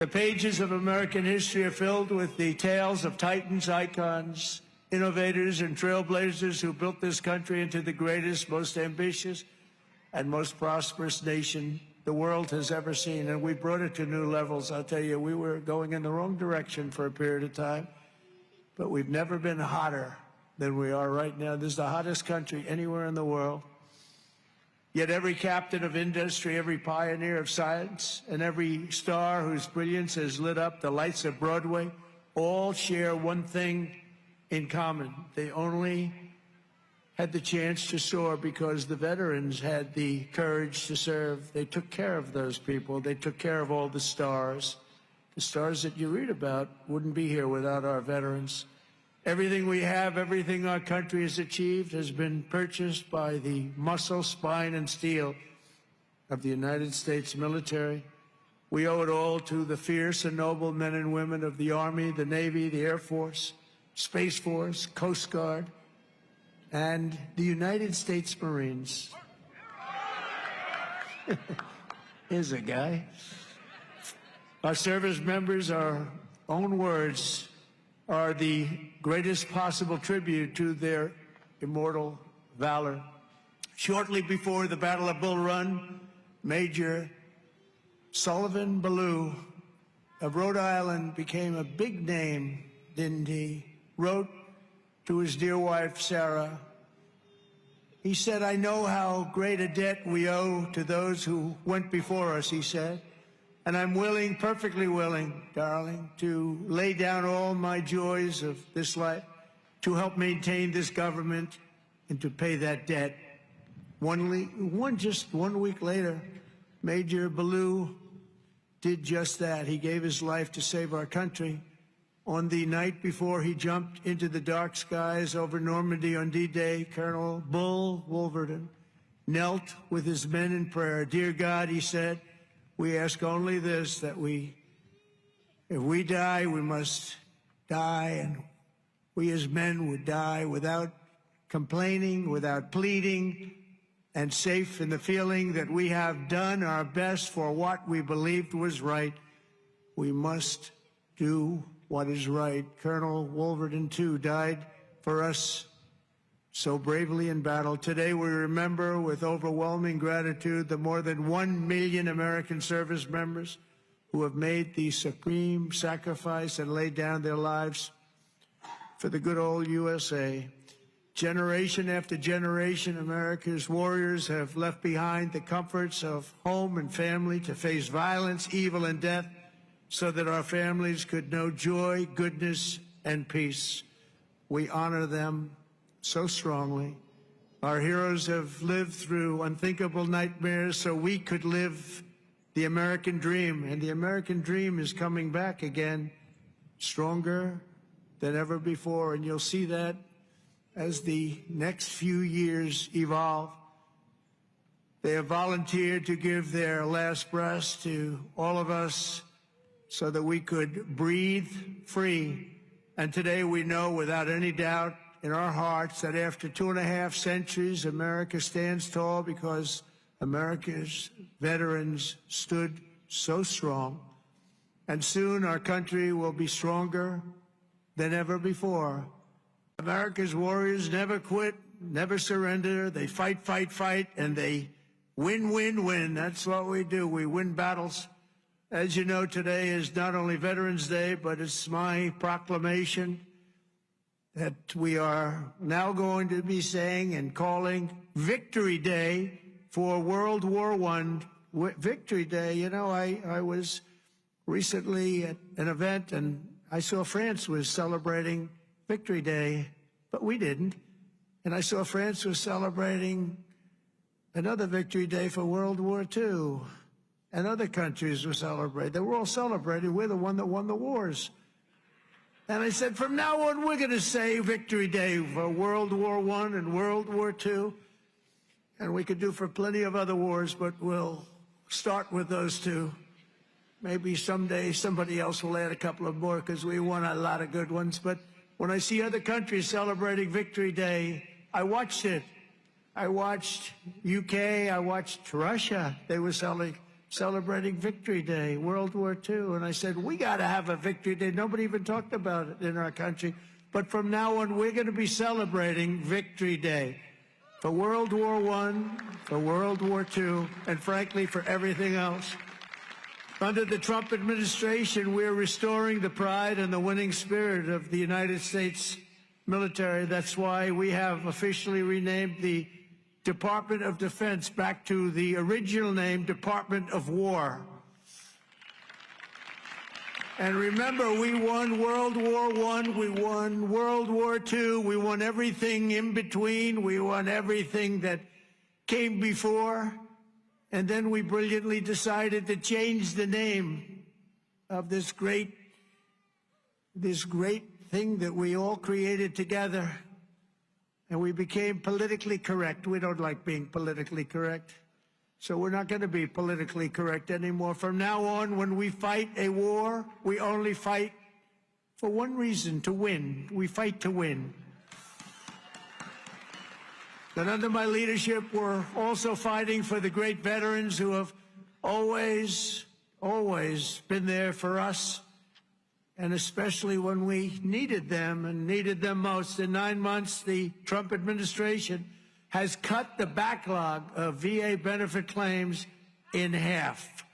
The pages of American history are filled with the tales of titans, icons, innovators, and trailblazers who built this country into the greatest, most ambitious, and most prosperous nation the world has ever seen. And we brought it to new levels. I'll tell you, we were going in the wrong direction for a period of time, but we've never been hotter than we are right now. This is the hottest country anywhere in the world. Yet every captain of industry, every pioneer of science, and every star whose brilliance has lit up the lights of Broadway all share one thing in common. They only had the chance to soar because the veterans had the courage to serve. They took care of those people. They took care of all the stars. The stars that you read about wouldn't be here without our veterans. Everything we have, everything our country has achieved has been purchased by the muscle, spine, and steel of the United States military. We owe it all to the fierce and noble men and women of the Army, the Navy, the Air Force, Space Force, Coast Guard, and the United States Marines. Here's a guy. Our service members, our own words, are the greatest possible tribute to their immortal valor. Shortly before the Battle of Bull Run, Major Sullivan Ballou of Rhode Island became a big name, didn't he? Wrote to his dear wife, Sarah. He said, "I know how great a debt we owe to those who went before us," he said. "And I'm willing, perfectly willing, darling, to lay down all my joys of this life to help maintain this government and to pay that debt." Just 1 week later, Major Ballou did just that. He gave his life to save our country. On the night before he jumped into the dark skies over Normandy on D-Day, Colonel Bull Wolverton knelt with his men in prayer. "Dear God," he said, "we ask only this, that if we die, we must die, and we as men would die without complaining, without pleading, and safe in the feeling that we have done our best for what we believed was right. We must do what is right." Colonel Wolverton, too, died for us so bravely in battle. Today, we remember with overwhelming gratitude the more than 1 million American service members who have made the supreme sacrifice and laid down their lives for the good old USA. Generation after generation, America's warriors have left behind the comforts of home and family to face violence, evil, and death so that our families could know joy, goodness, and peace. We honor them so strongly. Our heroes have lived through unthinkable nightmares so we could live the American dream. And the American dream is coming back again, stronger than ever before. And you'll see that as the next few years evolve. They have volunteered to give their last breaths to all of us so that we could breathe free. And today we know without any doubt in our hearts that after 2.5 centuries, America stands tall because America's veterans stood so strong. And soon our country will be stronger than ever before. America's warriors never quit, never surrender. They fight, fight, fight, and they win, win, win. That's what we do. We win battles. As you know, today is not only Veterans Day, but it's my proclamation that we are now going to be saying and calling Victory Day for World War I. Victory Day. You know, I was recently at an event and I saw France was celebrating Victory Day, but we didn't. And I saw France was celebrating another Victory Day for World War II. And other countries were celebrating. They were all celebrating. We're the one that won the wars. And I said, from now on, we're going to say Victory Day for World War I and World War II. And we could do for plenty of other wars, but we'll start with those two. Maybe someday somebody else will add a couple of more because we won a lot of good ones. But when I see other countries celebrating Victory Day, I watched it. I watched UK. I watched Russia. They were celebrating Victory Day, World War II. And I said, we got to have a Victory Day. Nobody even talked about it in our country. But from now on, we're going to be celebrating Victory Day for World War I, for World War II, and frankly, for everything else. Under the Trump administration, we're restoring the pride and the winning spirit of the United States military. That's why we have officially renamed the Department of Defense back to the original name, Department of War. And remember, we won World War I, we won World War II, we won everything in between, we won everything that came before, and then we brilliantly decided to change the name of this great thing that we all created together, and we became politically correct. We don't like being politically correct. So we're not going to be politically correct anymore. From now on, when we fight a war, we only fight for one reason, to win. We fight to win. And under my leadership, we're also fighting for the great veterans who have always been there for us, and especially when we needed them and needed them most. In 9 months, the Trump administration has cut the backlog of VA benefit claims in half.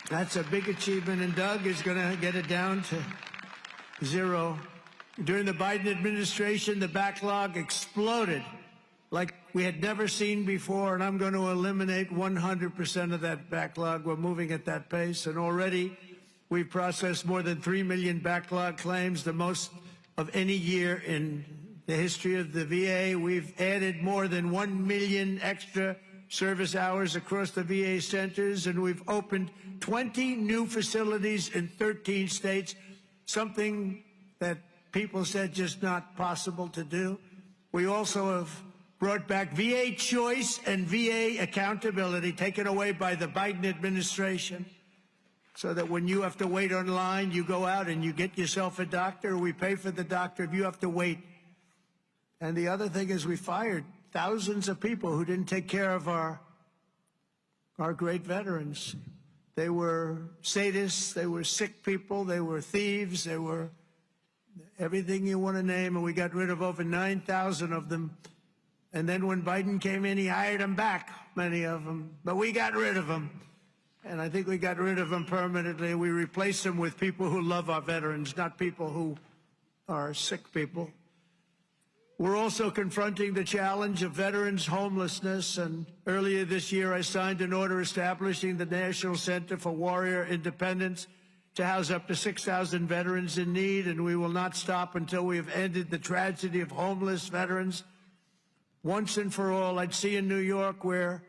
That's a big achievement, and Doug is going to get it down to zero. During the Biden administration, the backlog exploded like we had never seen before, and I'm going to eliminate 100% of that backlog. We're moving at that pace, and already we've processed more than 3 million backlog claims, the most of any year in the history of the VA. We've added more than 1 million extra service hours across the VA centers, and we've opened 20 new facilities in 13 states, something that people said just not possible to do. We also have brought back VA choice and VA accountability, taken away by the Biden administration, so that when you have to wait online, you go out and you get yourself a doctor. We pay for the doctor if you have to wait. And the other thing is we fired thousands of people who didn't take care of our great veterans. They were sadists, they were sick people, they were thieves, they were everything you want to name, and we got rid of over 9,000 of them. And then when Biden came in, he hired them back, many of them. But we got rid of them. And I think we got rid of them permanently. We replaced them with people who love our veterans, not people who are sick people. We're also confronting the challenge of veterans' homelessness, and earlier this year I signed an order establishing the National Center for Warrior Independence to house up to 6,000 veterans in need, and we will not stop until we have ended the tragedy of homeless veterans once and for all. I'd see in New York where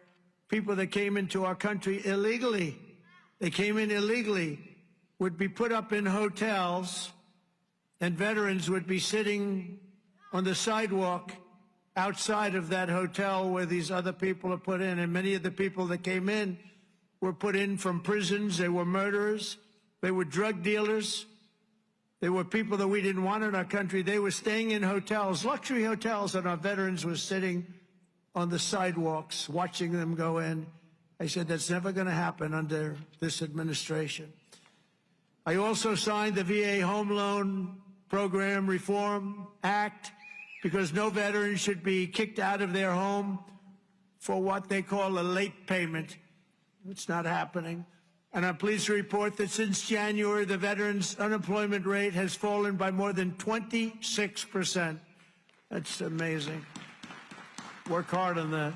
people that came into our country illegally, would be put up in hotels, and veterans would be sitting on the sidewalk outside of that hotel where these other people are put in. And many of the people that came in were put in from prisons. They were murderers. They were drug dealers. They were people that we didn't want in our country. They were staying in hotels, luxury hotels, and our veterans were sitting on the sidewalks watching them go in. I said, that's never going to happen under this administration. I also signed the VA Home Loan Program Reform Act, because no veteran should be kicked out of their home for what they call a late payment. It's not happening. And I'm pleased to report that since January, the veterans' unemployment rate has fallen by more than 26%. That's amazing. Work hard on that.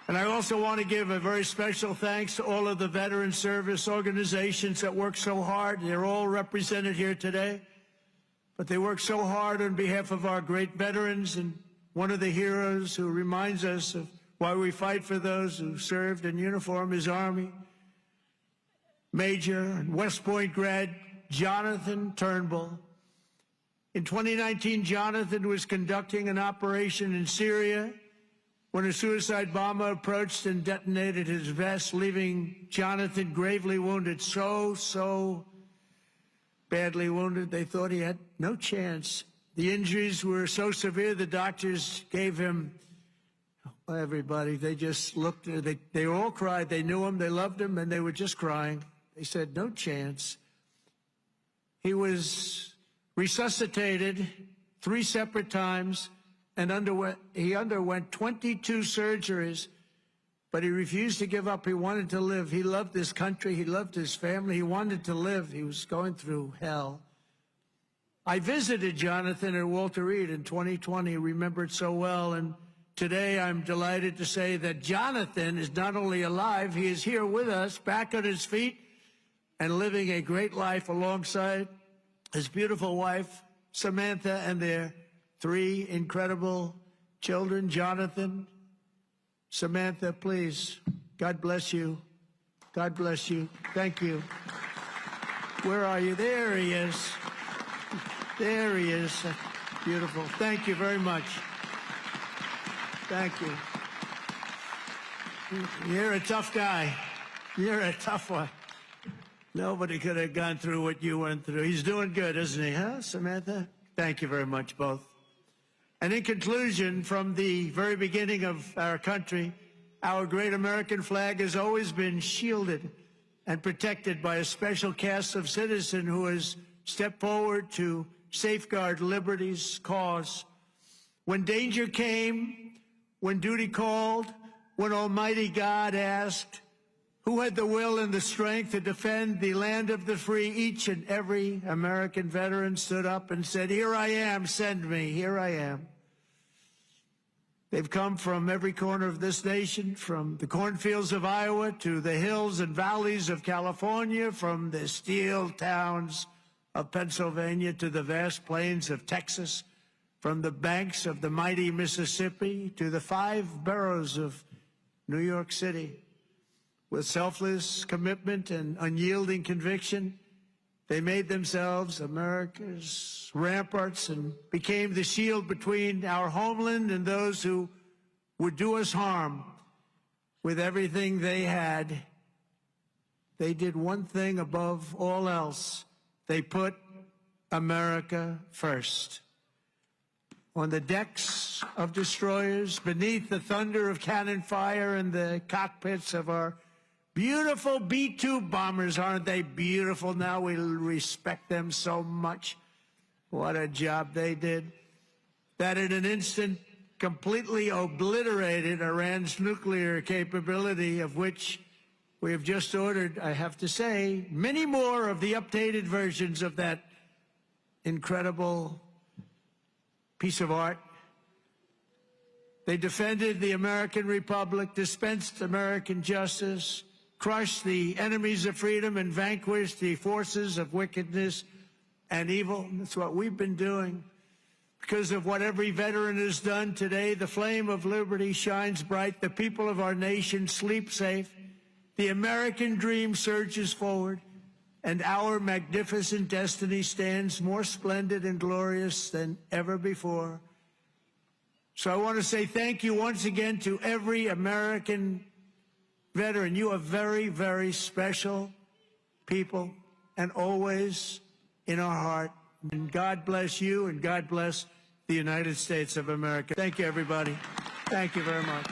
And I also want to give a very special thanks to all of the veteran service organizations that work so hard. They're all represented here today. But they work so hard on behalf of our great veterans, and one of the heroes who reminds us of why we fight for those who served in uniform is Army Major and West Point grad Jonathan Turnbull. In 2019, Jonathan was conducting an operation in Syria when a suicide bomber approached and detonated his vest, leaving Jonathan gravely wounded, so badly wounded they thought he had no chance. The injuries were so severe the doctors gave him everybody. They just looked, they all cried. They knew him, they loved him, and they were just crying. They said, no chance. He was resuscitated 3 separate times and he underwent 22 surgeries, but he refused to give up. He wanted to live. He loved his country. He loved his family. He wanted to live. He was going through hell. I visited Jonathan at Walter Reed in 2020, remembered so well, and today I'm delighted to say that Jonathan is not only alive, he is here with us, back on his feet, and living a great life alongside his beautiful wife, Samantha, and their 3 incredible children. Jonathan, Samantha, please, God bless you. God bless you. Thank you. Where are you? There he is. There he is. Beautiful. Thank you very much. Thank you. You're a tough guy. You're a tough one. Nobody could have gone through what you went through. He's doing good, isn't he, huh, Samantha? Thank you very much, both. And in conclusion, from the very beginning of our country, our great American flag has always been shielded and protected by a special cast of citizens who has stepped forward to safeguard liberty's cause. When danger came, when duty called, when Almighty God asked, who had the will and the strength to defend the land of the free, each and every American veteran stood up and said, here I am, send me, here I am. They've come from every corner of this nation, from the cornfields of Iowa to the hills and valleys of California, from the steel towns of Pennsylvania to the vast plains of Texas, from the banks of the mighty Mississippi to the 5 boroughs of New York City. With selfless commitment and unyielding conviction, they made themselves America's ramparts and became the shield between our homeland and those who would do us harm. With everything they had, they did one thing above all else. They put America first. On the decks of destroyers, beneath the thunder of cannon fire, in the cockpits of our beautiful B-2 bombers. Aren't they beautiful now? We respect them so much. What a job they did. That in an instant completely obliterated Iran's nuclear capability, of which we have just ordered, I have to say, many more of the updated versions of that incredible piece of art. They defended the American Republic, dispensed American justice, crushed the enemies of freedom, and vanquished the forces of wickedness and evil. That's what we've been doing. Because of what every veteran has done today, the flame of liberty shines bright. The people of our nation sleep safe. The American dream surges forward, and our magnificent destiny stands more splendid and glorious than ever before. So I want to say thank you once again to every American veteran. You are very, very special people, and always in our heart. And God bless you, and God bless the United States of America. Thank you, everybody. Thank you very much.